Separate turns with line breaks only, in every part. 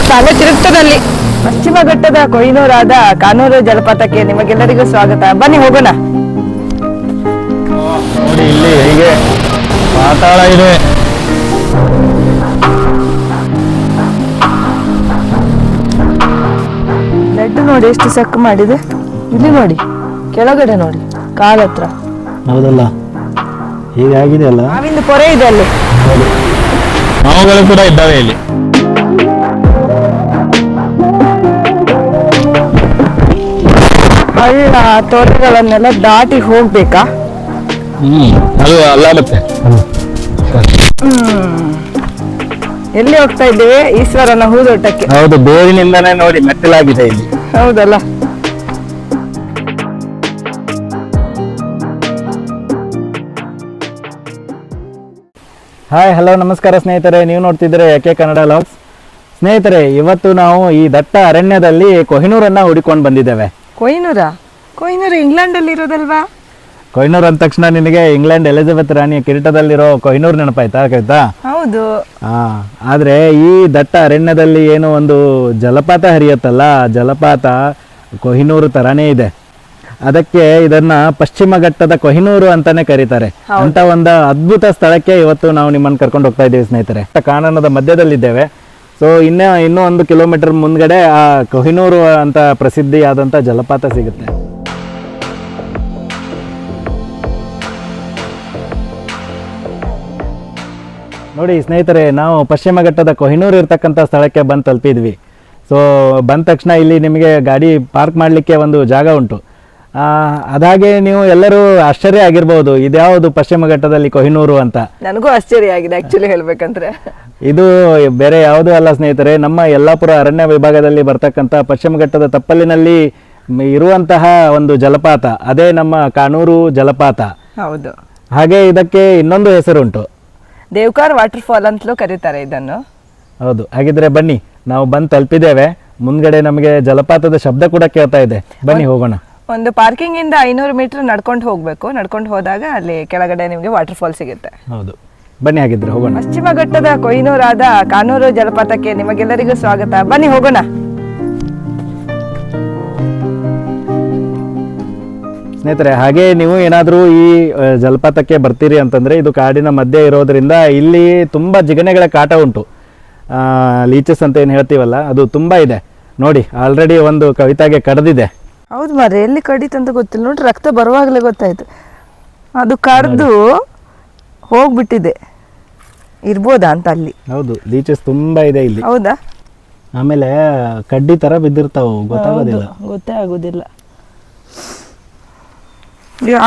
ತಲೆ ತಿರುಗ್ತದಲ್ಲಿ. ಪಶ್ಚಿಮ ಘಟ್ಟದ ಕೊಹಿನೂರಾದ ಕಾನೂರು ಜಲಪಾತಕ್ಕೆ ನಿಮಗೆಲ್ಲರಿಗೂ ಸ್ವಾಗತ. ಬನ್ನಿ ಹೋಗೋಣ.
ನೋಡಿ ಇಲ್ಲಿ ಹೀಗೆ ಪಾತಾಳ ಇದೆ.
ಬ್ಲಡ್ ನೋಡಿ ಎಷ್ಟು ಸಕ್ ಮಾಡಿದೆ. ಇಲ್ಲಿ ನೋಡಿ, ಕೆಳಗಡೆ ನೋಡಿ, ಕಾಲತ್ರ.
ಹೌದಲ್ಲ, ಹೀಗಾಗಿದೆ ಅಲ್ಲ.
ನಾವಿಂದು ಪೊರೆ ಇದೆ ಅಲ್ಲಿ.
ಹಾವುಗಳು ಕೂಡ ಇದ್ದಾವೆ ಇಲ್ಲಿ.
ಹಳ್ಳ ತೊರೆಗಳನ್ನೆಲ್ಲ ದಾಟಿ ಹೋಗ್ಬೇಕಾ?
ಅದು ಅಲ್ಲ ಮತ್ತೆ.
ಎಲ್ಲಿ ಹೋಗ್ತಾ ಇದ್ದೇವೆ? ಈಶ್ವರನ ಹೂದೋಟಕ್ಕೆ.
ಹೌದು, ಬೇರಿನಿಂದನೇ ನೋಡಿ ಮೆಟ್ಟಲಾಗಿದೆ ಇಲ್ಲಿ.
ಹೌದಲ್ಲ.
ಹಾಯ್, ಹಲೋ, ನಮಸ್ಕಾರ ಸ್ನೇಹಿತರೆ. ನೀವು ನೋಡ್ತಿದ್ರೆ ಯಾಕೆ ಕನ್ನಡ ಲಾಗ್ಸ್. ಸ್ನೇಹಿತರೆ, ಇವತ್ತು ನಾವು ಈ ದಟ್ಟ ಅರಣ್ಯದಲ್ಲಿ ಕೊಹಿನೂರನ್ನ ಹುಡುಕೊಂಡು ಬಂದಿದ್ದೇವೆ.
ಕೊಹಿನೂರು ಇಂಗ್ಲೆಂಡ್ ಅಲ್ಲಿ ಇರೋದಲ್ವಾ?
ಕೊಹಿನೂರ್ ಅಂದ ತಕ್ಷಣ ನಿನಗೆ ಇಂಗ್ಲೆಂಡ್ ಎಲಿಜಬೆತ್ ರಾಣಿ ಕಿರೀಟದಲ್ಲಿರೋ ಕೊಹಿನೂರ್ ನೆನಪಾಯ್ತಾ?
ಹೌದು.
ಆದ್ರೆ ಈ ದಟ್ಟ ಅರಣ್ಯದಲ್ಲಿ ಏನು ಒಂದು ಜಲಪಾತ ಹರಿಯತ್ತಲ್ಲ, ಜಲಪಾತ ಕೊಹಿನೂರು ತರಾನೇ ಇದೆ. ಅದಕ್ಕೆ ಇದನ್ನ ಪಶ್ಚಿಮ ಘಟ್ಟದ ಕೊಹಿನೂರು ಅಂತಾನೆ ಕರೀತಾರೆ. ಅಂತ ಒಂದು ಅದ್ಭುತ ಸ್ಥಳಕ್ಕೆ ಇವತ್ತು ನಾವು ನಿಮ್ಮನ್ನು ಕರ್ಕೊಂಡು ಹೋಗ್ತಾ ಇದ್ದೀವಿ ಸ್ನೇಹಿತರೆ. ಕಾನನದ ಮಧ್ಯದಲ್ಲಿದ್ದೇವೆ. ಸೊ ಇನ್ನೂ 1 ಕಿಲೋಮೀಟರ್ ಮುಂದ್ಗಡೆ ಆ ಕೊಹಿನೂರು ಅಂತ ಪ್ರಸಿದ್ಧಿಯಾದಂಥ ಜಲಪಾತ ಸಿಗುತ್ತೆ. ನೋಡಿ ಸ್ನೇಹಿತರೆ, ನಾವು ಪಶ್ಚಿಮ ಘಟ್ಟದ ಕೊಹಿನೂರು ಇರ್ತಕ್ಕಂಥ ಸ್ಥಳಕ್ಕೆ ಬಂದು ತಲುಪಿದ್ವಿ. ಸೊ ಬಂದ ತಕ್ಷಣ ಇಲ್ಲಿ ನಿಮಗೆ ಗಾಡಿ ಪಾರ್ಕ್ ಮಾಡಲಿಕ್ಕೆ ಒಂದು ಜಾಗ ಉಂಟು. ಅದಾಗೆ ನೀವು ಎಲ್ಲರೂ ಆಶ್ಚರ್ಯ ಆಗಿರ್ಬೋದು, ಇದ್ಯಾವುದು ಪಶ್ಚಿಮ ಘಟ್ಟದಲ್ಲಿ ಕೊಹಿನೂರು ಅಂತ.
ನನಗೂ ಆಶ್ಚರ್ಯ ಆಗಿದೆ ಆಕ್ಚುಲಿ ಹೇಳ್ಬೇಕಂದ್ರೆ.
ಇದು ಬೇರೆ ಯಾವುದೂ ಅಲ್ಲ ಸ್ನೇಹಿತರೆ, ನಮ್ಮ ಯಲ್ಲಾಪುರ ಅರಣ್ಯ ವಿಭಾಗದಲ್ಲಿ ಬರ್ತಕ್ಕಂಥ ಪಶ್ಚಿಮ ಘಟ್ಟದ ತಪ್ಪಲಿನಲ್ಲಿ ಇರುವಂತಹ ಒಂದು ಜಲಪಾತ, ಅದೇ ನಮ್ಮ ಕಾನೂರು ಜಲಪಾತ.
ಹೌದು.
ಹಾಗೆ ಇದಕ್ಕೆ ಇನ್ನೊಂದು ಹೆಸರುಂಟು,
ದೇವ್ಕಾರ್ ವಾಟರ್ ಫಾಲ್ ಅಂತಲೂ ಕರೀತಾರೆ ಇದನ್ನು.
ಹೌದು. ಹಾಗಿದ್ರೆ ಬನ್ನಿ, ನಾವು ಬಂದು ತಲುಪಿದ್ದೇವೆ. ಮುಂದ್ಗಡೆ ನಮಗೆ ಜಲಪಾತದ ಶಬ್ದ ಕೂಡ ಕೇಳ್ತಾ ಇದೆ. ಬನ್ನಿ ಹೋಗೋಣ.
ಒಂದು ಪಾರ್ಕಿಂಗ್ ಇಂದ 500 ಮೀಟರ್ ನಡ್ಕೊಂಡು ಹೋಗ್ಬೇಕು. ನಡ್ಕೊಂಡು ಹೋದಾಗ ಅಲ್ಲಿ ಕೆಳಗಡೆ ನಿಮಗೆ ವಾಟರ್ ಫಾಲ್ ಸಿಗುತ್ತೆ.
ಹೌದು, ಬನ್ನಿ ಹಾಗಿದ್ರೆ ಹೋಗೋಣ.
ಪಶ್ಚಿಮ ಘಟ್ಟದ ಕೊಹಿನೂರಾದ ಕಾನೂರು ಜಲಪಾತಕ್ಕೆ ನಿಮಗೆಲ್ಲರಿಗೂ ಸ್ವಾಗತ. ಬನ್ನಿ ಹೋಗೋಣ.
ಸ್ನೇಹಿತರೆ, ಹಾಗೆ ನೀವು ಏನಾದರೂ ಈ ಜಲಪಾತಕ್ಕೆ ಬರ್ತೀರಿ ಅಂತಂದರೆ, ಇದು ಕಾಡಿನ ಮಧ್ಯೆ ಇರೋದ್ರಿಂದ ಇಲ್ಲಿ ತುಂಬ ಜಿಗಣೆಗಳ ಕಾಟ ಉಂಟು. ಲೀಚಸ್ ಅಂತ ಏನು ಹೇಳ್ತೀವಲ್ಲ, ಅದು ತುಂಬ ಇದೆ. ನೋಡಿ, ಆಲ್ರೆಡಿ ಒಂದು ಕವಿತಾಗೆ ಕಡ್ದಿದೆ.
ಹೌದು ಮಾರ್ರೆ, ಎಲ್ಲಿ ಕಡಿತಂತ ಗೊತ್ತಿಲ್ಲ. ನೋಡಿ, ರಕ್ತ ಬರುವಾಗಲೇ ಗೊತ್ತಾಯ್ತು. ಅದು ಕಡ್ದು ಹೋಗ್ಬಿಟ್ಟಿದೆ. ಇರ್ಬೋದಾ ಅಂತ ಅಲ್ಲಿ.
ಹೌದು, ಲೀಚಸ್ ತುಂಬ ಇದೆ ಇಲ್ಲಿ.
ಹೌದಾ?
ಆಮೇಲೆ ಕಡ್ಡಿ ಥರ ಬಿದ್ದಿರ್ತಾವೆ, ಗೊತ್ತಾಗೋದಿಲ್ಲ.
ಗೊತ್ತೇ ಆಗೋದಿಲ್ಲ.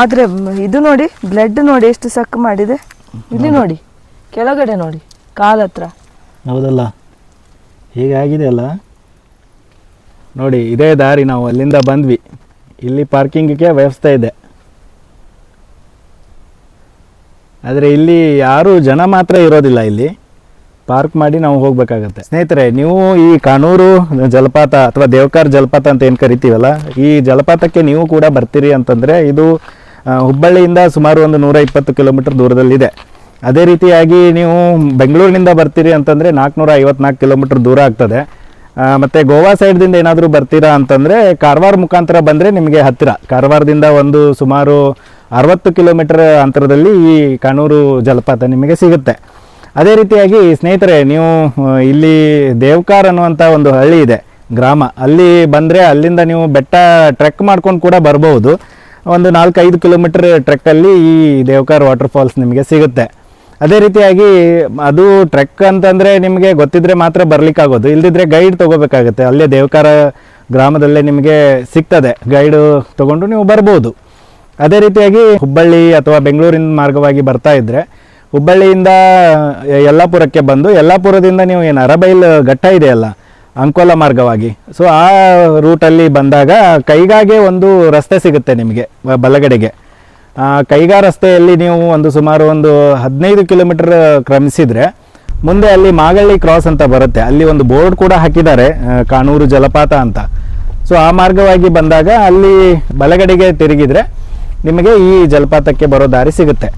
ಆದ್ರೆ ಇದು ನೋಡಿ, ಬ್ಲಡ್ ನೋಡಿ ಎಷ್ಟು ಸಕ್ ಮಾಡಿದೆ. ಇಲ್ಲಿ ನೋಡಿ, ಕೆಳಗಡೆ ನೋಡಿ, ಕಾಲತ್ರ.
ಹೌದಲ್ಲ, ಹೀಗಾಗಿದೆ ಅಲ್ಲ. ನೋಡಿ, ಇದೇ ದಾರಿ, ನಾವು ಅಲ್ಲಿಂದ ಬಂದ್ವಿ. ಇಲ್ಲಿ ಪಾರ್ಕಿಂಗಿಗೆ ವ್ಯವಸ್ಥೆ ಇದೆ. ಆದರೆ ಇಲ್ಲಿ ಯಾರು ಜನ ಮಾತ್ರ ಇರೋದಿಲ್ಲ. ಇಲ್ಲಿ ಪಾರ್ಕ್ ಮಾಡಿ ನಾವು ಹೋಗ್ಬೇಕಾಗತ್ತೆ. ಸ್ನೇಹಿತರೆ, ನೀವು ಈ ಕಾನೂರು ಜಲಪಾತ ಅಥವಾ ದೇವಕಾರ್ ಜಲಪಾತ ಅಂತ ಏನು ಕರಿತೀವಲ್ಲ, ಈ ಜಲಪಾತಕ್ಕೆ ನೀವು ಕೂಡ ಬರ್ತೀರಿ ಅಂತಂದರೆ, ಇದು ಹುಬ್ಬಳ್ಳಿಯಿಂದ ಸುಮಾರು ಒಂದು 120 ಕಿಲೋಮೀಟರ್ ದೂರದಲ್ಲಿದೆ. ಅದೇ ರೀತಿಯಾಗಿ ನೀವು ಬೆಂಗಳೂರಿನಿಂದ ಬರ್ತೀರಿ ಅಂತಂದರೆ 454 ಕಿಲೋಮೀಟರ್ ದೂರ ಆಗ್ತದೆ. ಮತ್ತು ಗೋವಾ ಸೈಡ್ದಿಂದ ಏನಾದರೂ ಬರ್ತೀರಾ ಅಂತಂದರೆ ಕಾರವಾರ ಮುಖಾಂತರ ಬಂದರೆ ನಿಮಗೆ ಹತ್ತಿರ. ಕಾರವಾರದಿಂದ ಒಂದು ಸುಮಾರು 60 ಕಿಲೋಮೀಟರ್ ಅಂತರದಲ್ಲಿ ಈ ಕಾನೂರು ಜಲಪಾತ ನಿಮಗೆ ಸಿಗುತ್ತೆ. ಅದೇ ರೀತಿಯಾಗಿ ಸ್ನೇಹಿತರೆ, ನೀವು ಇಲ್ಲಿ ದೇವ್ಕಾರ್ ಅನ್ನುವಂಥ ಒಂದು ಹಳ್ಳಿ ಇದೆ, ಗ್ರಾಮ. ಅಲ್ಲಿ ಬಂದರೆ ಅಲ್ಲಿಂದ ನೀವು ಬೆಟ್ಟ ಟ್ರೆಕ್ ಮಾಡ್ಕೊಂಡು ಕೂಡ ಬರ್ಬೋದು. ಒಂದು 4-5 ಕಿಲೋಮೀಟರ್ ಟ್ರೆಕ್ಕಲ್ಲಿ ಈ ದೇವ್ಕಾರ್ ವಾಟರ್ ಫಾಲ್ಸ್ ನಿಮಗೆ ಸಿಗುತ್ತೆ. ಅದೇ ರೀತಿಯಾಗಿ ಅದು ಟ್ರೆಕ್ ಅಂತಂದರೆ ನಿಮಗೆ ಗೊತ್ತಿದ್ರೆ ಮಾತ್ರ ಬರಲಿಕ್ಕಾಗೋದು, ಇಲ್ಲದಿದ್ದರೆ ಗೈಡ್ ತೊಗೋಬೇಕಾಗುತ್ತೆ. ಅಲ್ಲೇ ದೇವಕಾರ ಗ್ರಾಮದಲ್ಲೇ ನಿಮಗೆ ಸಿಗ್ತದೆ, ಗೈಡು ತೊಗೊಂಡು ನೀವು ಬರ್ಬೋದು. ಅದೇ ರೀತಿಯಾಗಿ ಹುಬ್ಬಳ್ಳಿ ಅಥವಾ ಬೆಂಗಳೂರಿನ ಮಾರ್ಗವಾಗಿ ಬರ್ತಾ ಇದ್ದರೆ, ಹುಬ್ಬಳ್ಳಿಯಿಂದ ಯಲ್ಲಾಪುರಕ್ಕೆ ಬಂದು ಯಲ್ಲಾಪುರದಿಂದ ನೀವು ಏನು ಅರಬೈಲ್ ಘಟ್ಟ ಇದೆಯಲ್ಲ, ಅಂಕೋಲ ಮಾರ್ಗವಾಗಿ, ಸೊ ಆ ರೂಟಲ್ಲಿ ಬಂದಾಗ ಕೈಗಾಗೆ ಒಂದು ರಸ್ತೆ ಸಿಗುತ್ತೆ ನಿಮಗೆ ಬಲಗಡೆಗೆ. ಕೈಗಾ ರಸ್ತೆಯಲ್ಲಿ ನೀವು ಸುಮಾರು 15 ಕಿಲೋಮೀಟರ್ ಕ್ರಮಿಸಿದರೆ ಮುಂದೆ ಅಲ್ಲಿ ಮಾಗಳ್ಳಿ ಕ್ರಾಸ್ ಅಂತ ಬರುತ್ತೆ. ಅಲ್ಲಿ ಒಂದು ಬೋರ್ಡ್ ಕೂಡ ಹಾಕಿದ್ದಾರೆ, ಕಾನೂರು ಜಲಪಾತ ಅಂತ. ಸೊ ಆ ಮಾರ್ಗವಾಗಿ ಬಂದಾಗ ಅಲ್ಲಿ ಬಲಗಡೆಗೆ ತಿರುಗಿದರೆ ನಿಮಗೆ ಈ ಜಲಪಾತಕ್ಕೆ ಬರೋ ದಾರಿ ಸಿಗುತ್ತೆ.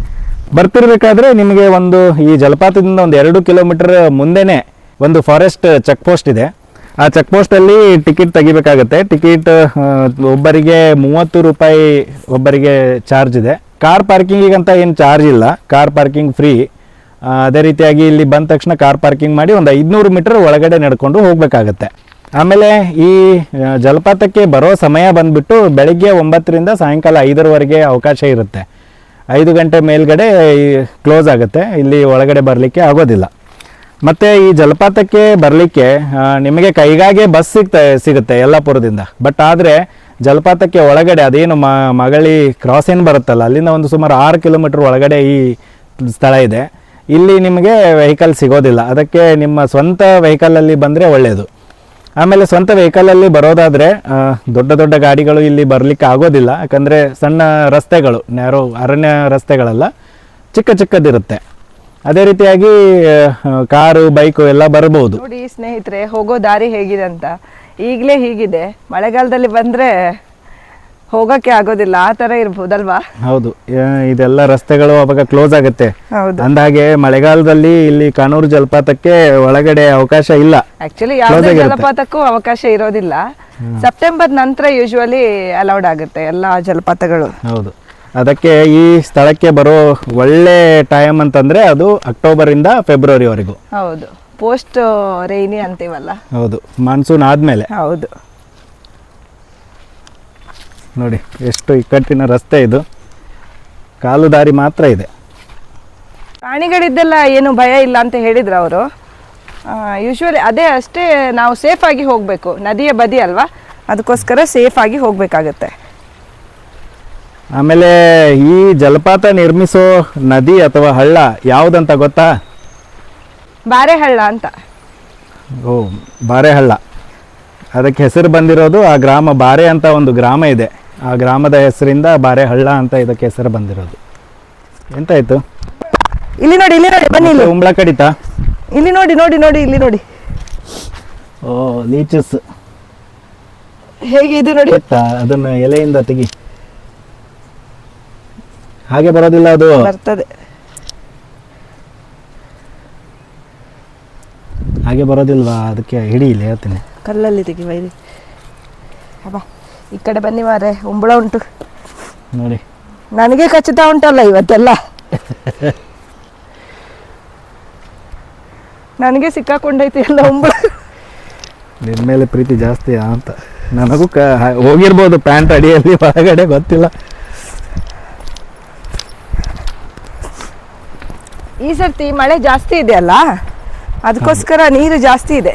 ಬರ್ತಿರ್ಬೇಕಾದ್ರೆ ನಿಮಗೆ ಈ ಜಲಪಾತದಿಂದ 2 ಕಿಲೋಮೀಟರ್ ಮುಂದೆನೇ ಒಂದು ಫಾರೆಸ್ಟ್ ಚೆಕ್ ಪೋಸ್ಟ್ ಇದೆ. ಆ ಚೆಕ್ ಪೋಸ್ಟಲ್ಲಿ ಟಿಕೆಟ್ ತೆಗಿಬೇಕಾಗತ್ತೆ. ಟಿಕೆಟ್ ಒಬ್ಬರಿಗೆ 30 ರೂಪಾಯಿ ಒಬ್ಬರಿಗೆ ಚಾರ್ಜ್ ಇದೆ. ಕಾರ್ ಪಾರ್ಕಿಂಗಿಗಂತ ಏನು ಚಾರ್ಜ್ ಇಲ್ಲ, ಕಾರ್ ಪಾರ್ಕಿಂಗ್ ಫ್ರೀ. ಅದೇ ರೀತಿಯಾಗಿ ಇಲ್ಲಿ ಬಂದ ತಕ್ಷಣ ಕಾರ್ ಪಾರ್ಕಿಂಗ್ ಮಾಡಿ ಒಂದು 500 ಮೀಟರ್ ಒಳಗಡೆ ನಡ್ಕೊಂಡು ಹೋಗಬೇಕಾಗತ್ತೆ. ಆಮೇಲೆ ಈ ಜಲಪಾತಕ್ಕೆ ಬರೋ ಸಮಯ ಬಂದುಬಿಟ್ಟು ಬೆಳಿಗ್ಗೆ 9ರಿಂದ ಸಾಯಂಕಾಲ 5ರವರೆಗೆ ಅವಕಾಶ ಇರುತ್ತೆ. 5 ಗಂಟೆ ಮೇಲ್ಗಡೆ ಕ್ಲೋಸ್ ಆಗುತ್ತೆ, ಇಲ್ಲಿ ಒಳಗಡೆ ಬರಲಿಕ್ಕೆ ಆಗೋದಿಲ್ಲ. ಮತ್ತು ಈ ಜಲಪಾತಕ್ಕೆ ಬರಲಿಕ್ಕೆ ನಿಮಗೆ ಕೈಗಾಗೆ ಬಸ್ ಸಿಗುತ್ತೆ ಯಲ್ಲಾಪುರದಿಂದ. ಬಟ್ ಆದರೆ ಜಲಪಾತಕ್ಕೆ ಒಳಗಡೆ ಅದೇನು ಮಗಳಿ ಕ್ರಾಸ್ ಏನು ಬರುತ್ತಲ್ಲ, ಅಲ್ಲಿಂದ ಒಂದು ಸುಮಾರು 6 ಕಿಲೋಮೀಟ್ರ್ ಒಳಗಡೆ ಈ ಸ್ಥಳ ಇದೆ. ಇಲ್ಲಿ ನಿಮಗೆ ವೆಹಿಕಲ್ ಸಿಗೋದಿಲ್ಲ. ಅದಕ್ಕೆ ನಿಮ್ಮ ಸ್ವಂತ ವೆಹಿಕಲಲ್ಲಿ ಬಂದರೆ ಒಳ್ಳೆಯದು. ಆಮೇಲೆ ಸ್ವಂತ ವೆಹಿಕಲಲ್ಲಿ ಬರೋದಾದರೆ ದೊಡ್ಡ ದೊಡ್ಡ ಗಾಡಿಗಳು ಇಲ್ಲಿ ಬರಲಿಕ್ಕೆ ಆಗೋದಿಲ್ಲ. ಯಾಕಂದರೆ ಸಣ್ಣ ರಸ್ತೆಗಳು, ನ್ಯಾರೋ ಅರಣ್ಯ ರಸ್ತೆಗಳೆಲ್ಲ ಚಿಕ್ಕದಿರುತ್ತೆ. ಅದೇ ರೀತಿಯಾಗಿ ಕಾರು ಬೈಕು ಎಲ್ಲ ಬರಬಹುದು.
ನೋಡಿ ಸ್ನೇಹಿತರೆ, ಹೋಗೋ ದಾರಿ ಹೇಗಿದೆ ಅಂತ. ಈಗಲೇ ಹೀಗಿದೆ, ಮಳೆಗಾಲದಲ್ಲಿ ಬಂದರೆ ಹೋಗೋಕ್ಕೆ ಆಗೋದಿಲ್ಲ, ಆ ಥರ ಇರ್ಬೋದಲ್ವಾ?
ಹೌದು, ಇದೆಲ್ಲ ರಸ್ತೆಗಳು ಅವಾಗ ಕ್ಲೋಸ್ ಆಗುತ್ತೆ.
ಹೌದು.
ಅಂದಾಗೆ ಮಳೆಗಾಲದಲ್ಲಿ ಇಲ್ಲಿ ಕಾನೂರು ಜಲಪಾತಕ್ಕೆ ಒಳಗಡೆ ಅವಕಾಶ ಇಲ್ಲ.
ಆಕ್ಚುಲಿ ಯಾವುದೇ ಜಲಪಾತಕ್ಕೂ ಅವಕಾಶ ಇರೋದಿಲ್ಲ. ಸೆಪ್ಟೆಂಬರ್ ನಂತರ ಯೂಶುವಲಿ ಅಲೌಡ್ ಆಗುತ್ತೆ ಎಲ್ಲ ಜಲಪಾತಗಳು.
ಹೌದು, ಅದಕ್ಕೆ ಈ ಸ್ಥಳಕ್ಕೆ ಬರೋ ಒಳ್ಳೆ ಟೈಮ್ ಅಂತಂದ್ರೆ ಅದು ಅಕ್ಟೋಬರಿಂದ ಫೆಬ್ರವರಿವರೆಗೂ.
ಹೌದು, ಪೋಸ್ಟ್ ರೈನಿ ಅಂತೀವಲ್ಲ.
ಹೌದು, ಮಾನ್ಸೂನ್ ಆದ್ಮೇಲೆ.
ಹೌದು,
ನೋಡಿ ಎಷ್ಟು ಇಕ್ಕಟ್ಟಿನ ರಸ್ತೆ ಇದು, ಕಾಲು ದಾರಿ ಮಾತ್ರ ಇದೆ.
ಪ್ರಾಣಿಗಳಿದ್ದೆಲ್ಲ ಏನು ಭಯ ಇಲ್ಲ ಅಂತ ಹೇಳಿದ್ರು ಅವರು. ಯೂಶುವಲಿ ಅದೇ ಅಷ್ಟೇ, ನಾವು ಸೇಫ್ ಆಗಿ ಹೋಗಬೇಕು. ನದಿಯ ಬದಿ ಅಲ್ವಾ, ಅದಕ್ಕೋಸ್ಕರ ಸೇಫ್ ಆಗಿ ಹೋಗಬೇಕಾಗತ್ತೆ.
ಆಮೇಲೆ ಈ ಜಲಪಾತ ನಿರ್ಮಿಸೋ ನದಿ ಅಥವಾ ಹಳ್ಳ ಯಾವುದಂತ ಗೊತ್ತಾ?
ಬಾರೆಹಳ್ಳ ಅಂತ.
ಓ, ಬಾರೆಹಳ್ಳ. ಅದಕ್ಕೆ ಹೆಸರು ಬಂದಿರೋದು ಆ ಗ್ರಾಮ, ಬಾರೆ ಅಂತ ಒಂದು ಗ್ರಾಮ ಇದೆ, ಆ ಗ್ರಾಮದ ಹೆಸರಿಂದ ಬಾರೆಹಳ್ಳ ಅಂತ ಇದಕ್ಕೆ ಹೆಸರು ಬಂದಿರೋದು. ಎಂತಾಯ್ತು?
ಇಲ್ಲಿ ನೋಡಿ, ಇಲ್ಲಿ ನೋಡಿ, ಬನ್ನಿ ಇಲ್ಲಿ.
ಉಂಬಳ ಕಡಿತ.
ಇಲ್ಲಿ ನೋಡಿ ನೋಡಿ ನೋಡಿ, ಇಲ್ಲಿ ನೋಡಿ.
ಓ, ಲೀಚಸ್
ಹೇಗೆ ಇದು ನೋಡಿ.
ಅದನ್ನ ಎಲೆಯಿಂದ ತೆಗಿ. ಹಾಗೆ ಬರೋದಿಲ್ಲ, ಅದು
ಬರ್ತದೆ.
ಹಾಗೆ ಬರೋದಿಲ್ವಾ? ಅದಕ್ಕೆ ಹಿಡಿ, ಇಲ್ಲಿ ಹೇಳ್ತೀನಿ.
ಕಲ್ಲಲ್ಲಿ ತೆಗಿ ವೈರಿ. ಅಬ್ಬಾ, ಈ ಕಡೆ ಬನ್ನಿ ಮಾರೆ, ಉಂಬಳ ಉಂಟು
ನೋಡಿ.
ನನಗೆ ಖಚಿತ ಉಂಟಲ್ಲ ಇವತ್ತೆಲ್ಲ. ನನಗೆ ಸಿಕ್ಕಾಕೊಂಡೈತಿ ಎಲ್ಲ ಉಂಬಳ.
ನಿನ್ನ ಮೇಲೆ ಪ್ರೀತಿ ಜಾಸ್ತಿ ಅಂತ. ನನಗೂ ಹೋಗಿರ್ಬೋದು ಪ್ಯಾಂಟ್ ಅಡಿಯಲ್ಲಿ, ಒಳಗಡೆ ಗೊತ್ತಿಲ್ಲ.
ಈ ಸರ್ತಿ ಮಳೆ ಜಾಸ್ತಿ ಇದೆ ಅಲ್ಲ, ಅದಕ್ಕೋಸ್ಕರ ನೀರು ಜಾಸ್ತಿ ಇದೆ.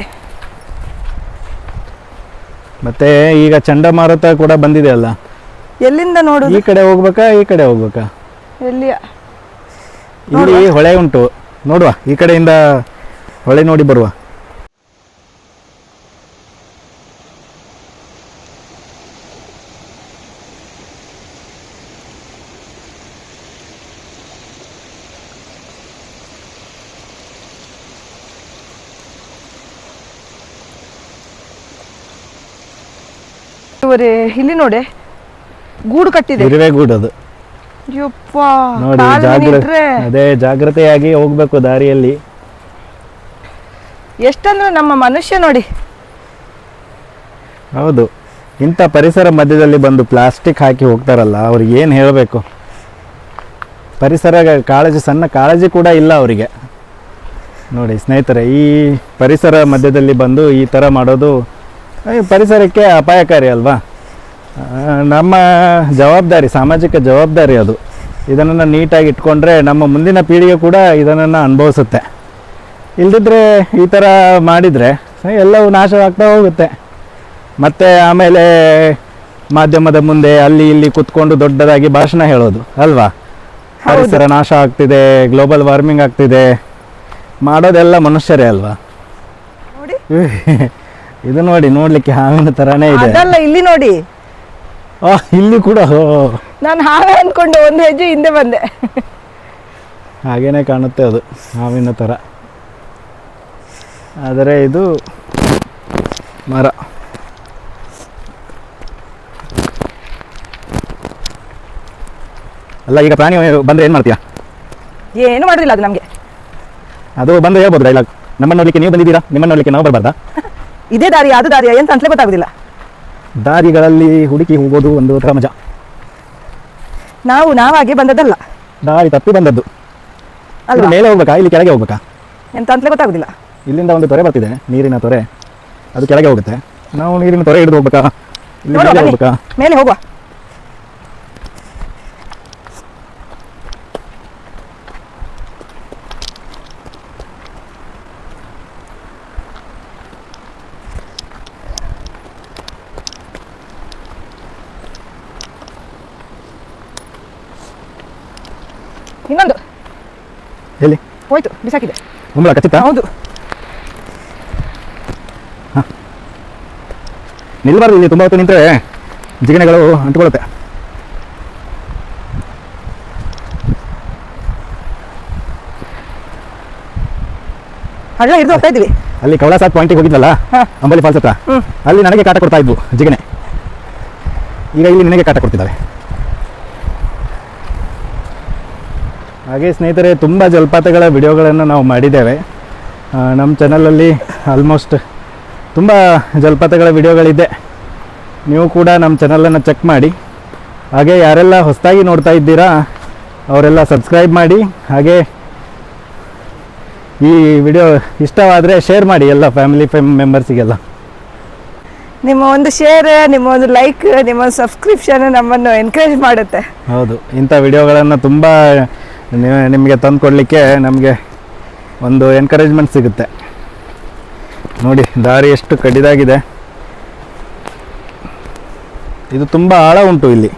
ಮತ್ತೆ ಈಗ ಚಂಡಮಾರುತ ಕೂಡ ಬಂದಿದೆ ಅಲ್ಲ.
ಎಲ್ಲಿಂದ ನೋಡುದು?
ಈ ಕಡೆ ಹೋಗ್ಬೇಕಾ ಈ ಕಡೆ ಹೋಗ್ಬೇಕಾ?
ಎಲ್ಲಿಯ?
ಇಲ್ಲಿ ಹೊಳೆ ಉಂಟು, ನೋಡುವ. ಈ ಕಡೆಯಿಂದ ಹೊಳೆ ನೋಡಿ ಬರುವ.
ಇಲ್ಲಿ ನೋಡಿ, ಗೂಡು ಕಟ್ಟಿದೆ.
ಇರುವೆ ಗೂಡು ಅದು. ನೋಡಿ, ಅದೇ ಜಾಗ್ರತೆಯಾಗಿ ಹೋಗ್ಬೇಕು ದಾರಿಯಲ್ಲಿ.
ಎಷ್ಟಂದ್ರೆ ನಮ್ಮ ಮನುಷ್ಯ ನೋಡಿ.
ಹೌದು, ಇಂಥ ಪರಿಸರ ಮಧ್ಯದಲ್ಲಿ ಬಂದು ಪ್ಲಾಸ್ಟಿಕ್ ಹಾಕಿ ಹೋಗ್ತಾರಲ್ಲ, ಅವ್ರಿಗೆ ಏನು ಹೇಳಬೇಕು? ಪರಿಸರ ಕಾಳಜಿ, ಸಣ್ಣ ಕಾಳಜಿ ಕೂಡ ಇಲ್ಲ ಅವರಿಗೆ. ನೋಡಿ ಸ್ನೇಹಿತರೆ, ಈ ಪರಿಸರ ಮಧ್ಯದಲ್ಲಿ ಬಂದು ಈ ಥರ ಮಾಡೋದು ಪರಿಸರಕ್ಕೆ ಅಪಾಯಕಾರಿ ಅಲ್ವಾ? ನಮ್ಮ ಜವಾಬ್ದಾರಿ, ಸಾಮಾಜಿಕ ಜವಾಬ್ದಾರಿ ಅದು. ಇದನ್ನು ನೀಟಾಗಿ ಇಟ್ಕೊಂಡ್ರೆ ನಮ್ಮ ಮುಂದಿನ ಪೀಳಿಗೆ ಕೂಡ ಇದನ್ನು ಅನುಭವಿಸುತ್ತೆ. ಇಲ್ದಿದ್ರೆ ಈ ಥರ ಮಾಡಿದರೆ ಎಲ್ಲವೂ ನಾಶವಾಗ್ತಾ ಹೋಗುತ್ತೆ. ಮತ್ತು ಆಮೇಲೆ ಮಾಧ್ಯಮದ ಮುಂದೆ ಅಲ್ಲಿ ಇಲ್ಲಿ ಕುತ್ಕೊಂಡು ದೊಡ್ಡದಾಗಿ ಭಾಷಣ ಹೇಳೋದು ಅಲ್ವಾ? ಪರಿಸರ ನಾಶ ಆಗ್ತಿದೆ, ಗ್ಲೋಬಲ್ ವಾರ್ಮಿಂಗ್ ಆಗ್ತಿದೆ, ಮಾಡೋದೆಲ್ಲ ಮನುಷ್ಯರೇ ಅಲ್ವಾ?
ನೋಡಿ,
ಇದು ನೋಡಿ, ನೋಡ್ಲಿಕ್ಕೆ ಹಾವಿನ ತರಾನೇ ಇದೆ.
ಅದಲ್ಲ, ಇಲ್ಲಿ ನೋಡಿ.
ಇಲ್ಲಿ ಕೂಡ
ನಾನು ಹಾಗೆ ಅನ್ಕೊಂಡು ಒಂದು ಹೆಜ್ಜೆ ಹಿಂದೆ ಬಂದೆ.
ಹಾಗೇನೆ ಕಾಣುತ್ತೆ, ಅದು ಹಾವಿನ ತರ. ಆದರೆ ಇದು ಮರ. ಅಲ್ಲ, ಈಗ ಪ್ರಾಣಿ ಬಂದ್ರೆ ಏನ್ ಮಾಡ್ತೀಯಾ?
ಏನು ಮಾಡೋದಿಲ್ಲ, ಅದು ನಮಗೆ.
ಅದು ಬಂದು ಹೇಳ್ಬೋದು ಡೈಲಾಗ್, ನಮ್ಮನ್ನು ನೋಡ್ಲಿಕ್ಕೆ ನೀವು ಬಂದಿದ್ದೀರಾ, ನಿಮ್ಮನ್ನು ನೋಡ್ಲಿಕ್ಕೆ ನಾವು ಬರಬಾರ್ದಾ?
ಇದೇ ದಾರಿಯಾ ಅದು ದಾರಿಯಾ ಎಂತ ಅಂತಲೇ ಗೊತ್ತಾಗುದಿಲ್ಲ.
ದಾರಿಗಳಲ್ಲಿ ಹುಡುಕಿ ಹೋಗೋದು ಒಂದು ತರ ಮಜಾ.
ನಾವಾಗೆ ಬಂದದ್ದಲ್ಲ,
ದಾರಿ ತಪ್ಪಿ ಬಂದದ್ದು.
ಅಲ್ವಾ?
ಮೇಲೆ ಹೋಗ್ಬೇಕಾ ಇಲ್ಲಿ ಕೆಳಗೆ ಹೋಗ್ಬೇಕಾ?
ಎಂತ ಅಂತಲೇ ಗೊತ್ತಾಗುದಿಲ್ಲ.
ಇಲ್ಲಿಂದ ಒಂದು ತೊರೆ ಬರ್ತಿದೆ, ನೀರಿನ ತೊರೆ, ಅದು ಕೆಳಗೆ ಹೋಗುತ್ತೆ. ನಾವು ನೀರಿನ ತೊರೆ ಹಿಡಿದು ಹೋಗ್ಬೇಕಾ, ಇಲ್ಲಿ
ನೋಡುವ
ಮೇಲೆ
ಬನ್ನಿ,
ಹೋಗ್ಬೇಕಾ?
ಮೇಲೆ ಹೋಗುವ. ಇನ್ನೊಂದು
ಎಲ್ಲಿ
ಹೋಯ್ತು, ಬಿಸಾಕಿದೆ.
ಕುಂಬಳ ಕಚ್ಚಿತ್ತಾ?
ಹೌದು.
ನಿಲ್ಬಾರ್ದು, ಇಲ್ಲಿ ತುಂಬ ಹೊತ್ತು ನಿಂತರೆ ಜಿಗಣೆಗಳು ಅಂಟುಕೊಳ್ಳುತ್ತೆ.
ಹಳ್ಳ ಹಿಡಿದು ಹೋಗ್ತಾ ಇದ್ವಿ.
ಅಲ್ಲಿ ಕವಳಸಾತ್ ಪಾಯಿಂಟಿಗೆ ಹೋಗಿದ್ವಲ್ಲ,
ಹಾ.
ಅಂಬಲಿ ಫಾಲ್ಸ್ ಹತ್ರ, ಅಲ್ಲಿ ನನಗೆ ಕಾಟ ಕೊಡ್ತಾ ಇದ್ವು ಜಿಗಣೆ. ಈಗ ಇಲ್ಲಿ ನಿನಗೆ ಕಾಟ ಕೊಡ್ತಿದ್ದಾವೆ. ಹಾಗೆ ಸ್ನೇಹಿತರೆ, ತುಂಬ ಜಲಪಾತಗಳ ವಿಡಿಯೋಗಳನ್ನು ನಾವು ಮಾಡಿದ್ದೇವೆ ನಮ್ಮ ಚಾನಲಲ್ಲಿ. ಆಲ್ಮೋಸ್ಟ್ ತುಂಬ ಜಲಪಾತಗಳ ವಿಡಿಯೋಗಳಿದೆ. ನೀವು ಕೂಡ ನಮ್ಮ ಚಾನಲನ್ನು ಚೆಕ್ ಮಾಡಿ. ಹಾಗೆ ಯಾರೆಲ್ಲ ಹೊಸದಾಗಿ ನೋಡ್ತಾ ಇದ್ದೀರಾ ಅವರೆಲ್ಲ ಸಬ್ಸ್ಕ್ರೈಬ್ ಮಾಡಿ. ಹಾಗೆ ಈ ವಿಡಿಯೋ ಇಷ್ಟವಾದರೆ ಶೇರ್ ಮಾಡಿ ಎಲ್ಲ ಫ್ಯಾಮಿಲಿ ಮೆಂಬರ್ಸಿಗೆಲ್ಲ.
ನಿಮ್ಮ ಒಂದು ಶೇರ್, ನಿಮ್ಮ ಒಂದು ಲೈಕ್, ನಿಮ್ಮ ಒಂದು ಸಬ್ಸ್ಕ್ರಿಪ್ಷನ್ ನಮ್ಮನ್ನು ಎನ್ಕರೇಜ್ ಮಾಡುತ್ತೆ.
ಹೌದು, ಇಂಥ ವಿಡಿಯೋಗಳನ್ನು ತುಂಬ ನಿಮಗೆ ತಂದು ಕೊಡಲಿಕ್ಕೆ ನಮಗೆ ಒಂದು ಎನ್ಕರೇಜ್ಮೆಂಟ್ ಸಿಗುತ್ತೆ. ನೋಡಿ ದಾರಿ ಎಷ್ಟು ಕಡಿದಾಗಿದೆ. ಇದು ತುಂಬ ಆಳ ಉಂಟು ಇಲ್ಲಿ.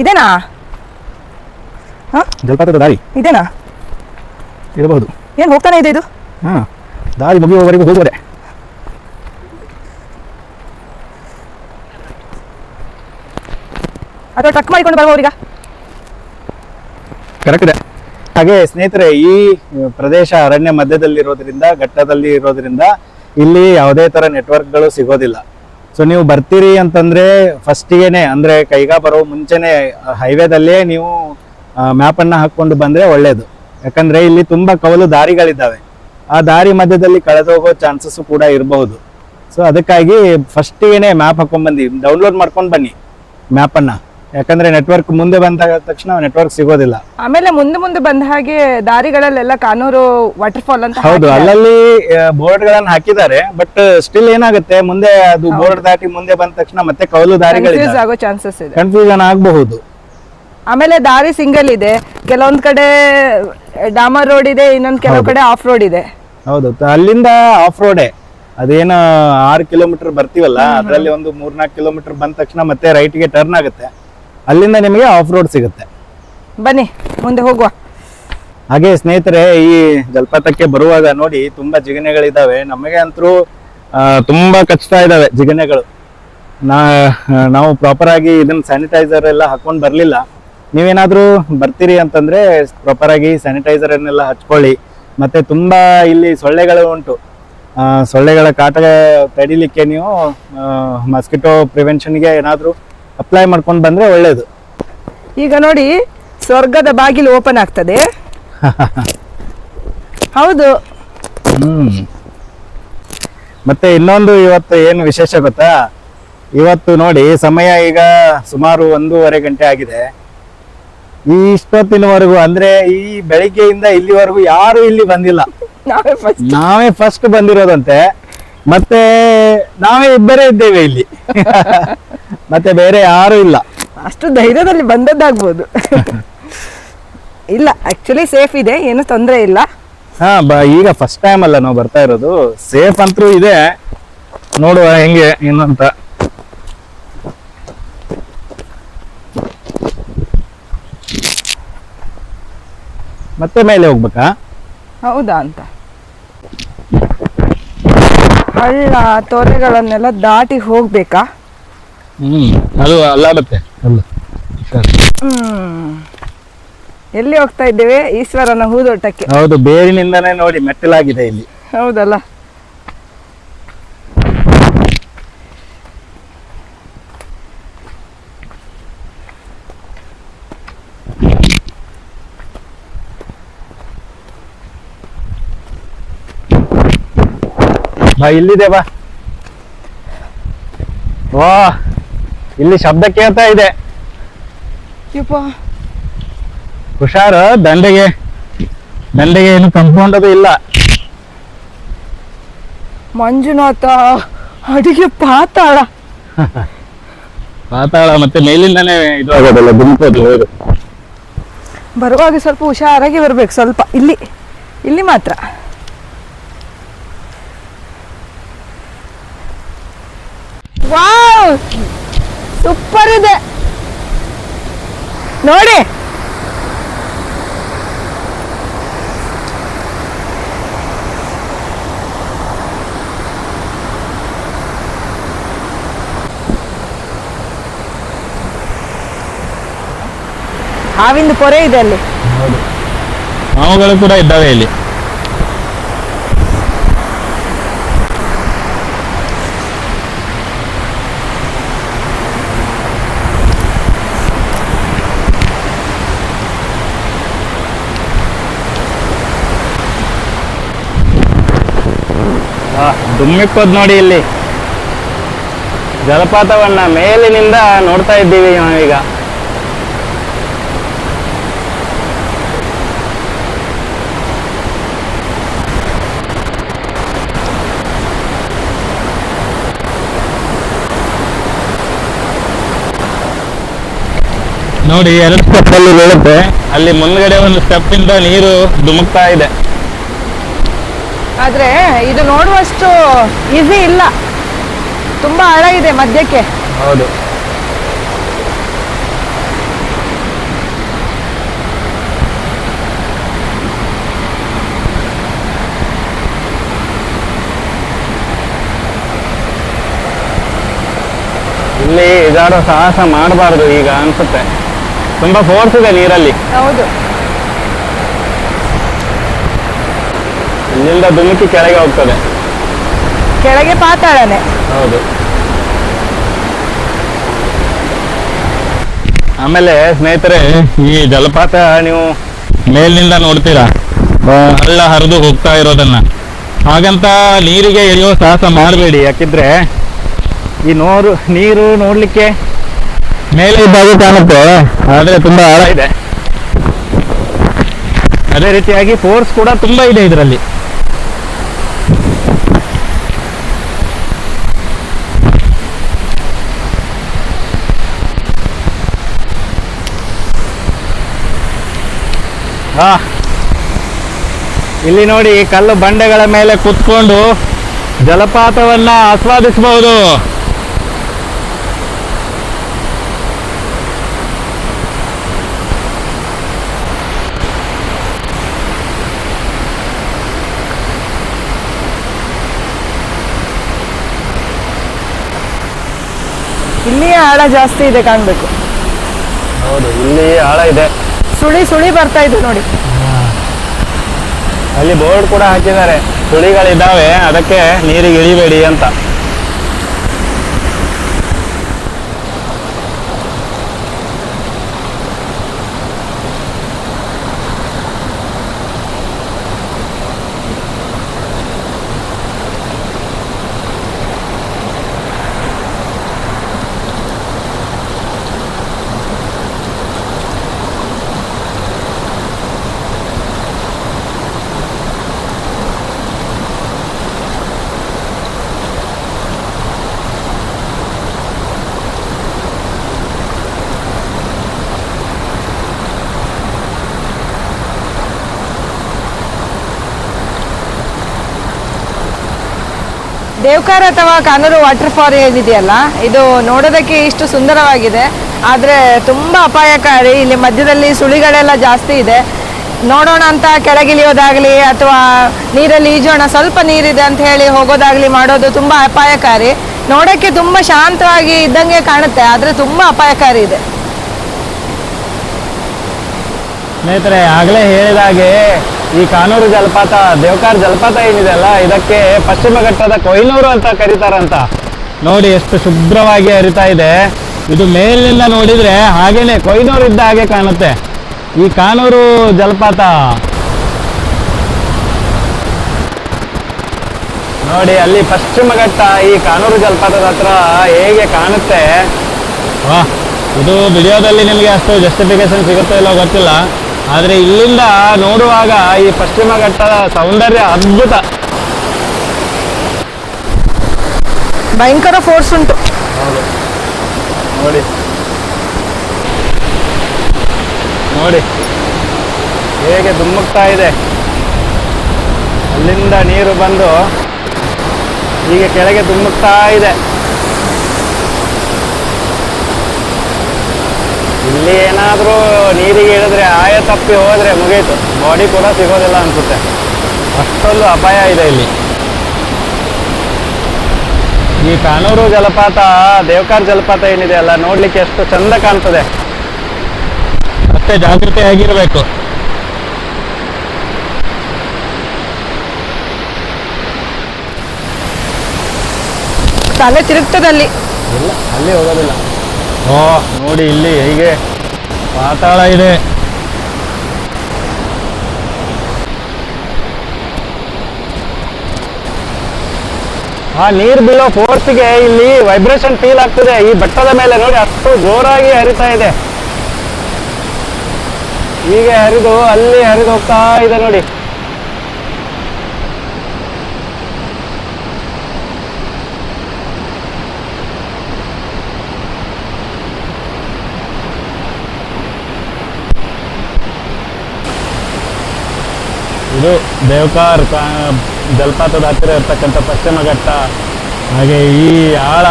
ಇದೇನಾ
ಜಲಪಾತದ ದಾರಿ
ಇದೇನಾ?
ಇರಬಹುದು.
ಏನು ಹೋಗ್ತಾನೆ ಇದೆ ಇದು?
ಹಾಂ, ದಾರಿ ಮುಗಿಯುವವರೆಗೂ ಹೋಗುವುದೇ.
ಅಥವಾ ಟ್ರಕ್ ಮಾಡಿಕೊಂಡು ಬರುವವರಿಗ?
ಕರೆಕ್ಟ್ ಇದೆ. ಹಾಗೆ ಸ್ನೇಹಿತರೆ, ಈ ಪ್ರದೇಶ ಅರಣ್ಯ ಮಧ್ಯದಲ್ಲಿರೋದ್ರಿಂದ, ಘಟ್ಟದಲ್ಲಿ ಇರೋದ್ರಿಂದ ಇಲ್ಲಿ ಯಾವುದೇ ಥರ ನೆಟ್ವರ್ಕ್ಗಳು ಸಿಗೋದಿಲ್ಲ. ಸೊ ನೀವು ಬರ್ತೀರಿ ಅಂತಂದರೆ ಫಸ್ಟಿಗೆ ಅಂದರೆ ಕೈಗಾ ಬರೋ ಮುಂಚೆನೇ ಹೈವೇದಲ್ಲೇ ನೀವು ಮ್ಯಾಪನ್ನು ಹಾಕ್ಕೊಂಡು ಬಂದರೆ ಒಳ್ಳೆಯದು. ಯಾಕಂದರೆ ಇಲ್ಲಿ ತುಂಬ ಕವಲು ದಾರಿಗಳಿದ್ದಾವೆ. ಆ ದಾರಿ ಮಧ್ಯದಲ್ಲಿ ಕಳೆದೋಗೋ ಚಾನ್ಸಸ್ಸು ಕೂಡ ಇರಬಹುದು. ಸೊ ಅದಕ್ಕಾಗಿ ಫಸ್ಟಿಗೆ ಮ್ಯಾಪ್ ಹಾಕ್ಕೊಂಡ್ಬಂದು ಡೌನ್ಲೋಡ್ ಮಾಡ್ಕೊಂಡು ಬನ್ನಿ ಮ್ಯಾಪನ್ನು. ಯಾಕಂದ್ರೆ ನೆಟ್ವರ್ಕ್ ಮುಂದೆ ಬಂದ ತಕ್ಷಣ ನೆಟ್ವರ್ಕ್ ಸಿಗೋದಿಲ್ಲ.
ಆಮೇಲೆ ಮುಂದೆ ಬಂದ ಹಾಗೆ ದಾರಿಗಳಲ್ಲೆಲ್ಲ ಕಾನೂರು ವಾಟರ್ಫಾಲ್ ಅಂತ
ಹೌದು, ಅಲ್ಲಲ್ಲಿ ಬೋರ್ಡ್ ಗಳನ್ನ ಹಾಕಿದ್ದಾರೆ. ಬಟ್ ಸ್ಟಿಲ್ ಏನಾಗುತ್ತೆ, ಮುಂದೆ ಅದು ಬೋರ್ಡ್ ದಾಟಿ ಮುಂದೆ ಬಂದ ತಕ್ಷಣ ಮತ್ತೆ ಕವಲು ದಾರಿಗಳಿದೆ,
ಆಗೋ ಚಾನ್ಸಸ್ ಇದೆ,
ಕನ್ಫ್ಯೂಷನ್ ಆಗಬಹುದು.
ಆಮೇಲೆ ದಾರಿ ಸಿಂಗಲ್ ಇದೆ, ಕೆಲವೊಂದ್ ಕಡೆ ಡಾಮರ್ ರೋಡ್ ಇದೆ, ಇನ್ನೊಂದ್ ಕೆಲವು ಕಡೆ ಆಫ್ ರೋಡ್ ಇದೆ.
ಹೌದು, ಅಲ್ಲಿಂದ ಆಫ್ ರೋಡೇ. ಅದೇನು 6 ಕಿಲೋಮೀಟರ್ ಬರ್ತೀವಲ್ಲ, ಅದರಲ್ಲಿ ಒಂದು 3-4 ಕಿಲೋಮೀಟರ್ ಬಂದ ತಕ್ಷಣ ಮತ್ತೆ ರೈಟ್ಗೆ ಟರ್ನ್ ಆಗುತ್ತೆ. ಅಲ್ಲಿಂದ ನಿಮಗೆ ಆಫ್ ರೋಡ್ ಸಿಗುತ್ತೆ.
ಬನ್ನಿ ಮುಂದೆ ಹೋಗುವ.
ಹಾಗೆ ಸ್ನೇಹಿತರೆ, ಈ ಜಲಪಾತಕ್ಕೆ ಬರುವಾಗ ನೋಡಿ ತುಂಬಾ ಜಿಗಣೆಗಳಿದಾವೆ. ನಮಗೆ ಅಂತೂ ತುಂಬಾ ಕಷ್ಟ ಇದಾವೆ ಜಿಗಣೆಗಳು. ನಾವು ಪ್ರಾಪರ್ ಆಗಿ ಇದನ್ನ ಸ್ಯಾನಿಟೈಸರ್ ಎಲ್ಲ ಹಾಕೊಂಡು ಬರ್ಲಿಲ್ಲ. ನೀವೇನಾದ್ರೂ ಬರ್ತೀರಿ ಅಂತಂದ್ರೆ ಪ್ರಾಪರ್ ಆಗಿ ಸ್ಯಾನಿಟೈಸರ್ ಅನ್ನೆಲ್ಲ ಹಚ್ಕೊಳ್ಳಿ. ಮತ್ತೆ ತುಂಬಾ ಇಲ್ಲಿ ಸೊಳ್ಳೆಗಳು ಉಂಟು. ಸೊಳ್ಳೆಗಳ ಕಾಟ ತಡಿಲಿಕ್ಕೆ ನೀವು ಮಸ್ಕಿಟೋ ಪ್ರಿವೆನ್ಷನ್ಗೆ ಏನಾದ್ರೂ ಅಪ್ಲೈ ಮಾಡ್ಕೊಂಡು ಬಂದ್ರೆ ಒಳ್ಳೇದು.
ಈಗ ನೋಡಿ, ಸ್ವರ್ಗದ ಬಾಗಿಲು ಓಪನ್ ಆಗ್ತದೆ. ಹೌದು.
ಮತ್ತೆ ಇನ್ನೊಂದು ಇವತ್ತು ಏನು ವಿಶೇಷ ಗೊತ್ತಾ? ಇವತ್ತು ನೋಡಿ ಸಮಯ ಈಗ ಸುಮಾರು 1:30 ಗಂಟೆ ಆಗಿದೆ. ಈ ಇಷ್ಟೊತ್ತಿನವರೆಗೂ ಅಂದ್ರೆ ಈ ಬೆಳಿಗ್ಗೆಯಿಂದ ಇಲ್ಲಿವರೆಗೂ ಯಾರು ಇಲ್ಲಿ ಬಂದಿಲ್ಲ. ನಾವೇ ಫಸ್ಟ್ ಬಂದಿರೋದಂತೆ. ಮತ್ತೆ ನಾವೇ ಇಬ್ಬರೇ ಇದ್ದೇವೆ ಇಲ್ಲಿ. ಮತ್ತೆ ಬೇರೆ ಯಾರು ಇಲ್ಲ.
ಅಷ್ಟು ಧೈರ್ಯದಲ್ಲಿ ಬಂದದ್ದಾಗ್ಬೋದು. ಇಲ್ಲ, ಆಕ್ಚುಲಿ ಸೇಫ್ ಇದೆ, ಏನು ತೊಂದರೆ ಇಲ್ಲ.
ಹಾ, ಈಗ ಫಸ್ಟ್ ಟೈಮ್ ಅಲ್ಲ ನಾವು ಬರ್ತಾ ಇರೋದು. ಸೇಫ್ ಅಂತೂ ಇದೆ, ನೋಡುವ ಹೆಂಗೆ ಏನಂತ. ಮತ್ತೆ ಮೇಲೆ ಹೋಗ್ಬೇಕಾ?
ಹೌದಾ ಅಂತ. ಹಳ್ಳ ತೊರೆಗಳನ್ನೆಲ್ಲ ದಾಟಿ ಹೋಗ್ಬೇಕಾ?
ಅದು ಅಲ್ಲಾಡುತ್ತೆ.
ಎಲ್ಲಿ ಹೋಗ್ತಾ ಇದ್ದೇವೆ? ಈಶ್ವರನ ಹೂದೋಟಕ್ಕೆ.
ಹೌದು, ಬೇರಿನಿಂದನೇ ನೋಡಿ ಮೆಟ್ಟಲಾಗಿದೆ ಇಲ್ಲಿ.
ಹೌದಲ್ಲ.
ಬಾ ಇಲ್ಲಿದೆ ಬಾ. ವಾ ಇಲ್ಲಿ ಶಬ್ದ ಕೇಳ್ತಾ ಇದೆ.
ಯಪ್ಪ,
ಹುಷಾರು, ದಂಡೆಗೆ ಏನು ಕಂಪೌಂಡ್ ಅದು ಇಲ್ಲ.
ಮಂಜುನಾಥ, ಅಡಿಗೆ ಪಾತಾಳ.
ಪಾತಾಳ ಮತ್ತೆ ಮೇಲಿಂದಾನೇ ಇದು ಆಗೋದಲ್ಲ, ಧುಮುಕೋದು.
ಬರುವಾಗ ಸ್ವಲ್ಪ ಹುಷಾರಾಗಿ ಬರ್ಬೇಕು. ಸ್ವಲ್ಪ ಇಲ್ಲಿ ಮಾತ್ರ. ವಾವ್, ಸೂಪರ್ ಇದೆ ನೋಡಿ. ಹಾವಿಂದು ಪೊರೆ ಇದೆ ಅಲ್ಲಿ.
ಹಾವುಗಳು ಕೂಡ ಇದ್ದಾವೆ ಇಲ್ಲಿ. ಧುಮ್ಮಿಕ್ಕೋದ್ ನೋಡಿ ಇಲ್ಲಿ ಜಲಪಾತವನ್ನ ಮೇಲಿನಿಂದ ನೋಡ್ತಾ ಇದ್ದೀವಿ ನಾವೀಗ. ನೋಡಿ 2 ಸ್ಟೆಪ್ ಅಲ್ಲಿ ಬೀಳುತ್ತೆ. ಅಲ್ಲಿ ಮುಂದ್ಗಡೆ ಒಂದು ಸ್ಟೆಪ್ ಇಂದ ನೀರು ಧುಮುಕ್ತಾ ಇದೆ.
ಆದ್ರೆ ಇದು ನೋಡುವಷ್ಟು ಈಸಿ ಇಲ್ಲ, ತುಂಬಾ ಆಳ ಇದೆ ಮಧ್ಯಕ್ಕೆ.
ಹೌದು. ಇಲ್ಲಿ ಇದಾರೋ ಸಾಹಸ ಮಾಡಬಾರ್ದು ಈಗ ಅನ್ಸುತ್ತೆ. ತುಂಬಾ ಫೋರ್ಸ್ ಇದೆ ನೀರಲ್ಲಿ.
ಹೌದು.
ಇಲ್ಲಿಂದ ಧುಮುಕಿ ಕೆಳಗೆ ಹೋಗ್ತದೆ.
ಕೆಳಗೆ ಪಾತಾಳನೆ.
ಹೌದು. ಆಮೇಲೆ ಸ್ನೇಹಿತರೆ, ಈ ಜಲಪಾತ ನೀವು ಮೇಲಿನಿಂದ ನೋಡ್ತೀರಾ, ಹಳ್ಳ ಹರಿದು ಹೋಗ್ತಾ ಇರೋದನ್ನ. ಹಾಗಂತ ನೀರಿಗೆ ಇಳಿಯೋ ಸಾಹಸ ಮಾಡಬೇಡಿ. ಯಾಕಿದ್ರೆ ಈ ನೀರು ನೋಡ್ಲಿಕ್ಕೆ ಮೇಲೆ ಇದ್ದಾಗ ಕಾಣುತ್ತೆ, ಆದ್ರೆ ತುಂಬಾ ಆಳ ಇದೆ. ಅದೇ ರೀತಿಯಾಗಿ ಫೋರ್ಸ್ ಕೂಡ ತುಂಬಾ ಇದೆ ಇದರಲ್ಲಿ. ಇಲ್ಲಿ ನೋಡಿ, ಕಲ್ಲು ಬಂಡೆಗಳ ಮೇಲೆ ಕುತ್ಕೊಂಡು ಜಲಪಾತವನ್ನ ಆಸ್ವಾದಿಸಬಹುದು.
ಇಲ್ಲಿ ಆಳ ಜಾಸ್ತಿ ಇದೆ ಕಾಣ್ಬೇಕು.
ಹೌದು, ಇಲ್ಲಿ ಆಳ ಇದೆ.
ಸುಳಿ ಬರ್ತಾ ಇದೆ ನೋಡಿ.
ಅಲ್ಲಿ ಬೋರ್ಡ್ ಕೂಡ ಹಾಕಿದ್ದಾರೆ, ಸುಳಿಗಳಿದ್ದಾವೆ, ಅದಕ್ಕೆ ನೀರಿಗೆ ಇಳಿಬೇಡಿ ಅಂತ.
ದೇವಕಾರ ಅಥವಾ ಕಾನೂರು ವಾಟರ್ ಫಾಲ್ ಏನಿದೆಯಲ್ಲ, ಇದು ನೋಡೋದಕ್ಕೆ ಇಷ್ಟು ಸುಂದರವಾಗಿದೆ, ಆದರೆ ತುಂಬ ಅಪಾಯಕಾರಿ. ಇಲ್ಲಿ ಮಧ್ಯದಲ್ಲಿ ಸುಳಿಗಳೆಲ್ಲ ಜಾಸ್ತಿ ಇದೆ. ನೋಡೋಣ ಅಂತ ಕೆಳಗಿಳಿಯೋದಾಗಲಿ ಅಥವಾ ನೀರಲ್ಲಿ ಈಜೋಣ, ಸ್ವಲ್ಪ ನೀರಿದೆ ಅಂತ ಹೇಳಿ ಹೋಗೋದಾಗಲಿ ಮಾಡೋದು ತುಂಬ ಅಪಾಯಕಾರಿ. ನೋಡೋಕ್ಕೆ ತುಂಬ ಶಾಂತವಾಗಿ ಇದ್ದಂಗೆ ಕಾಣುತ್ತೆ, ಆದರೆ ತುಂಬ ಅಪಾಯಕಾರಿ ಇದೆ.
ಸ್ನೇಹಿತರೆ, ಆಗಲೇ ಹೇಳಿದಾಗೆ ಈ ಕಾನೂರು ಜಲಪಾತ, ದೇವಕಾರ್ ಜಲಪಾತ ಏನಿದೆ ಅಲ್ಲ, ಇದಕ್ಕೆ ಪಶ್ಚಿಮ ಘಟ್ಟದ ಕೊಯ್ನೂರು ಅಂತ ಕರೀತಾರಂತ. ನೋಡಿ ಎಷ್ಟು ಶುಭ್ರವಾಗಿ ಹರಿತಾ ಇದೆ. ಇದು ಮೇಲಿನಿಂದ ನೋಡಿದ್ರೆ ಹಾಗೇನೆ ಕೊಯ್ನೂರು ಇದ್ದ ಹಾಗೆ ಕಾಣುತ್ತೆ ಈ ಕಾನೂರು ಜಲಪಾತ. ನೋಡಿ ಅಲ್ಲಿ ಪಶ್ಚಿಮ ಘಟ್ಟ ಈ ಕಾನೂರು ಜಲಪಾತದ ಹತ್ರ ಹೇಗೆ ಕಾಣುತ್ತೆ. ವಾ, ಇದು ವಿಡಿಯೋದಲ್ಲಿ ನಿಮಗೆ ಅಷ್ಟು ಜಸ್ಟಿಫಿಕೇಶನ್ ಸಿಗುತ್ತೋ ಇಲ್ಲೋ ಗೊತ್ತಿಲ್ಲ, ಆದರೆ ಇಲ್ಲಿಂದ ನೋಡುವಾಗ ಈ ಪಶ್ಚಿಮ ಘಟ್ಟದ ಸೌಂದರ್ಯ ಅದ್ಭುತ.
ಭಯಂಕರ ಫೋರ್ಸ್ ಉಂಟು.
ಹೌದು, ನೋಡಿ ನೋಡಿ ಹೇಗೆ ಧುಮ್ಮುಕ್ತಾ ಇದೆ. ಅಲ್ಲಿಂದ ನೀರು ಬಂದು ಹೀಗೆ ಕೆಳಗೆ ಧುಮ್ಮುಕ್ತಾ ಇದೆ. ಇಲ್ಲಿ ಏನಾದರೂ ನೀರಿಗೆ ಇಳಿದ್ರೆ ಆಯ ತಪ್ಪಿ ಹೋದರೆ ಮುಗೀತು, ಬಾಡಿ ಕೂಡ ಸಿಗೋದಿಲ್ಲ ಅನ್ಸುತ್ತೆ, ಅಷ್ಟೊಂದು ಅಪಾಯ ಇದೆ ಇಲ್ಲಿ. ಈ ಕಾನೂರು ಜಲಪಾತ, ದೇವಕಾರ್ ಜಲಪಾತ ಏನಿದೆ ಅಲ್ಲ, ನೋಡ್ಲಿಕ್ಕೆ ಎಷ್ಟು ಚಂದ ಕಾಣ್ತದೆ. ಮತ್ತೆ ಜಾಗೃತಿಯಾಗಿರ್ಬೇಕು.
ತಲೆ ತಿರುಗ್ತದಲ್ಲಿ.
ಇಲ್ಲ, ಅಲ್ಲಿ ಹೋಗೋದಿಲ್ಲ. ಓ ನೋಡಿ, ಇಲ್ಲಿ ಹೀಗೆ ಪಾತಾಳ ಇದೆ. ಆ ನೀರು ಬೀಳೋ ಫೋರ್ಸ್ಗೆ ಇಲ್ಲಿ ವೈಬ್ರೇಷನ್ ಫೀಲ್ ಆಗ್ತದೆ. ಈ ಬೆಟ್ಟದ ಮೇಲೆ ನೋಡಿ ಅಷ್ಟು ಜೋರಾಗಿ ಹರಿತಾ ಇದೆ. ಹೀಗೆ ಹರಿದು ಅಲ್ಲಿ ಹರಿದು ಹೋಗ್ತಾ ಇದೆ ನೋಡಿ. ಇದು ದೇವಕಾರ್ ಜಲಪಾತದ ಹತ್ತಿರ ಇರ್ತಕ್ಕಂಥ ಪಶ್ಚಿಮ ಘಟ್ಟ. ಹಾಗೆ ಈ ಆಳ,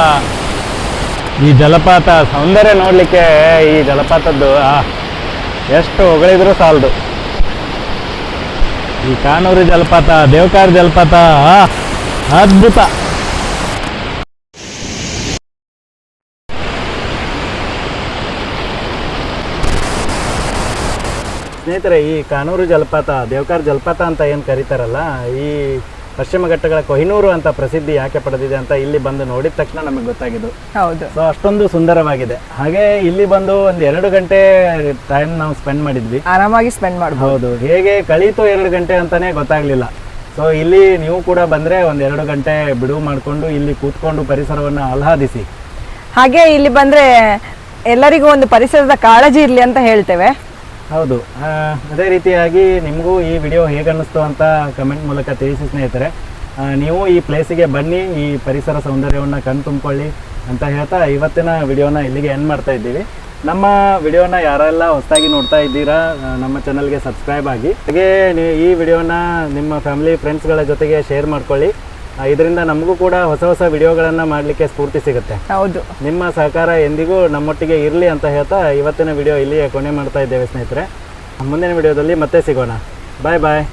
ಈ ಜಲಪಾತ ಸೌಂದರ್ಯ ನೋಡಲಿಕ್ಕೆ ಈ ಜಲಪಾತದ್ದು ಎಷ್ಟು ಹೊಗಳಿದ್ರೂ ಸಾಲದು. ಈ ಕಾನೂರು ಜಲಪಾತ, ದೇವಕಾರ್ ಜಲಪಾತ ಅದ್ಭುತ. ಸ್ನೇಹಿತರೆ, ಈ ಕಾನೂರು ಜಲಪಾತ, ದೇವಕಾರ್ ಜಲಪಾತ ಅಂತ ಏನು ಕರೀತಾರಲ್ಲ, ಈ ಪಶ್ಚಿಮ ಘಟ್ಟಗಳ ಕೊಹಿನೂರು ಅಂತ ಪ್ರಸಿದ್ಧಿ ಯಾಕೆ ಪಡೆದಿದೆ ಅಂತ ಇಲ್ಲಿ ಬಂದು ನೋಡಿದ ತಕ್ಷಣ ನಮಗೆ ಗೊತ್ತಾಗಿದ್ದು.
ಹೌದು.
ಸೊ ಅಷ್ಟೊಂದು ಸುಂದರವಾಗಿದೆ. ಹಾಗೆ ಇಲ್ಲಿ ಬಂದು ಒಂದು 2 ಗಂಟೆ ಟೈಮ್ ನಾವು ಸ್ಪೆಂಡ್ ಮಾಡಿದ್ವಿ.
ಆರಾಮಾಗಿ ಸ್ಪೆಂಡ್ ಮಾಡಬಹುದು.
ಹೌದು, ಹೇಗೆ ಕಳೀತು 2 ಗಂಟೆ ಅಂತಾನೆ ಗೊತ್ತಾಗ್ಲಿಲ್ಲ. ಸೊ ಇಲ್ಲಿ ನೀವು ಕೂಡ ಬಂದ್ರೆ ಒಂದು 2 ಗಂಟೆ ಬಿಡುವು ಮಾಡಿಕೊಂಡು ಇಲ್ಲಿ ಕೂತ್ಕೊಂಡು ಪರಿಸರವನ್ನು ಆಹ್ಲಾದಿಸಿ.
ಹಾಗೆ ಇಲ್ಲಿ ಬಂದ್ರೆ ಎಲ್ಲರಿಗೂ ಒಂದು ಪರಿಸರದ ಕಾಳಜಿ ಇರಲಿ ಅಂತ ಹೇಳ್ತೇವೆ.
ಹೌದು, ಅದೇ ರೀತಿಯಾಗಿ ನಿಮಗೂ ಈ ವಿಡಿಯೋ ಹೇಗೆ ಅನ್ನಿಸ್ತು ಅಂತ ಕಮೆಂಟ್ ಮೂಲಕ ತಿಳಿಸಿ ಸ್ನೇಹಿತರೆ. ನೀವು ಈ ಪ್ಲೇಸಿಗೆ ಬನ್ನಿ, ಈ ಪರಿಸರ ಸೌಂದರ್ಯವನ್ನು ಕಣ್ತುಂಬಿಕೊಳ್ಳಿ ಅಂತ ಹೇಳ್ತಾ ಇವತ್ತಿನ ವಿಡಿಯೋನ ಇಲ್ಲಿಗೆ ಎಂಡ್ ಮಾಡ್ತಾ ಇದ್ದೀವಿ. ನಮ್ಮ ವಿಡಿಯೋನ ಯಾರೆಲ್ಲ ಹೊಸದಾಗಿ ನೋಡ್ತಾ ಇದ್ದೀರಾ, ನಮ್ಮ ಚಾನಲ್ಗೆ ಸಬ್ಸ್ಕ್ರೈಬ್ ಆಗಿ. ಹಾಗೆ ಈ ವಿಡಿಯೋನ ನಿಮ್ಮ ಫ್ಯಾಮಿಲಿ ಫ್ರೆಂಡ್ಸ್ಗಳ ಜೊತೆಗೆ ಶೇರ್ ಮಾಡ್ಕೊಳ್ಳಿ. ಇದರಿಂದ ನಮಗೂ ಕೂಡ ಹೊಸ ಹೊಸ ವಿಡಿಯೋಗಳನ್ನು ಮಾಡಲಿಕ್ಕೆ ಸ್ಫೂರ್ತಿ ಸಿಗುತ್ತೆ.
ಹೌದು,
ನಿಮ್ಮ ಸಹಕಾರ ಎಂದಿಗೂ ನಮ್ಮೊಟ್ಟಿಗೆ ಇರಲಿ ಅಂತ ಹೇಳ್ತಾ ಇವತ್ತಿನ ವಿಡಿಯೋ ಇಲ್ಲಿಯೇ ಕೊನೆ ಮಾಡ್ತಾ ಇದ್ದೇವೆ ಸ್ನೇಹಿತರೆ. ಮುಂದಿನ ವಿಡಿಯೋದಲ್ಲಿ ಮತ್ತೆ ಸಿಗೋಣ. ಬಾಯ್ ಬಾಯ್.